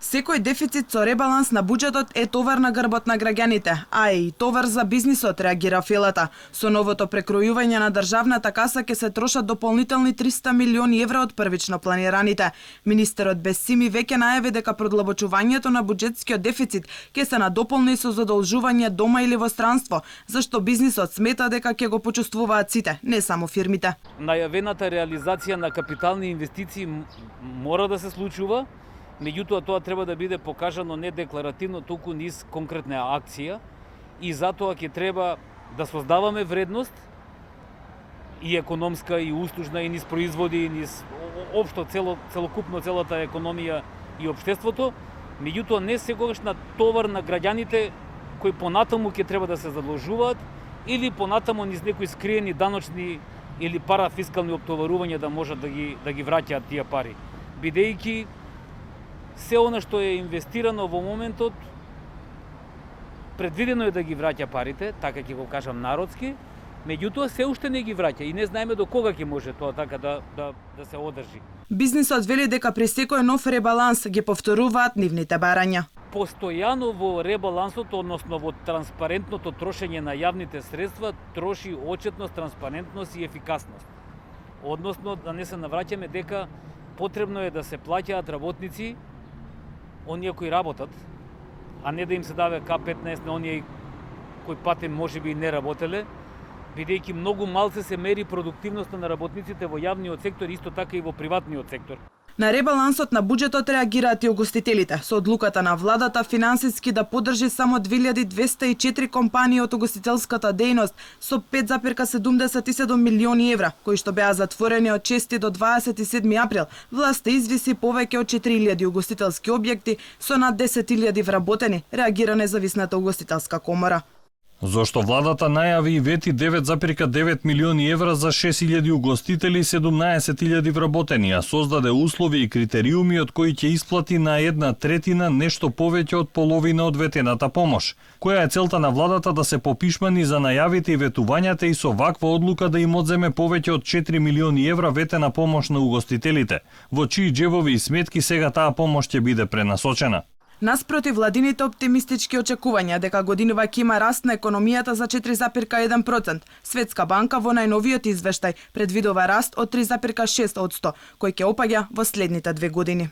Секој дефицит со ребаланс на буџетот е товар на грбот на граѓаните, а е и товар за бизнисот, реагира Филата. Со новото прекројување на државната каса ќе се трошат дополнителни 300 милиони евра од првично планираните. Министерот Бесими веќе најави дека продлабочувањето на буџетскиот дефицит ќе се надополни со задолжување дома или во странство, зашто бизнисот смета дека ќе го почувствуваат сите, не само фирмите. Најавената реализација на капитални инвестиции мора да се случува. Меѓутоа, тоа треба да биде покажано не декларативно, туку низ конкретна акција и затоа ќе треба да создаваме вредност и економска, и услужна, и низ производи, и низ општо целокупно целата економија и општеството. Меѓутоа, не секогаш на товар на граѓаните кои понатаму ќе треба да се задолжуваат или понатаму низ некои скриени даночни или парафискални оптоварувања да можат да ги враќаат тие пари. Бидејќи се она што е инвестирано во моментот, предвидено е да ги враќа парите, така ќе го кажам народски, меѓутоа се уште не ги враќа и не знаеме до кога ќе може тоа така да се одржи. Бизнисот вели дека при секој нов ребаланс ги повторуваат нивните барања. Постојано во ребалансот, односно во транспарентното трошење на јавните средства, троши отчетност, транспарентност и ефикасност. Односно, да не се навраќаме дека потребно е да се плаќаат работници оние кои работат, а не да им се даве К15 на оние кои патем можеби и не работеле, бидејќи многу малце се мери продуктивноста на работниците во јавниот сектор, исто така и во приватниот сектор. На ребалансот на буџетот реагираат и угостителите, со одлуката на владата финансиски да поддржи само 2204 компании од угостителската дејност со 5,77 милиони евра, кои што беа затворени од 6 до 27 април. Власта извиси повеќе од 4000 угостителски објекти со над 10.000 вработени, реагира независната угостителска комора. Зошто владата најави и вети 9,9 милиони евра за 6.000 угостители и 17.000 вработени, а создаде услови и критериуми од кои ќе исплати на 1/3 нешто повеќе од половина од ветената помош. Која е целта на владата да се попишмани за најавите и ветувањата и со ваква одлука да им одземе повеќе од 4 милиони евра ветена помош на угостителите, во чии џебови и сметки сега таа помош ќе биде пренасочена? Наспроти владините оптимистички очекувања дека годинава ќе има раст на економијата за 4,1%, Светска банка во најновиот извештај предвидува раст од 3,6%, кој ќе опаѓа во следните 2 години.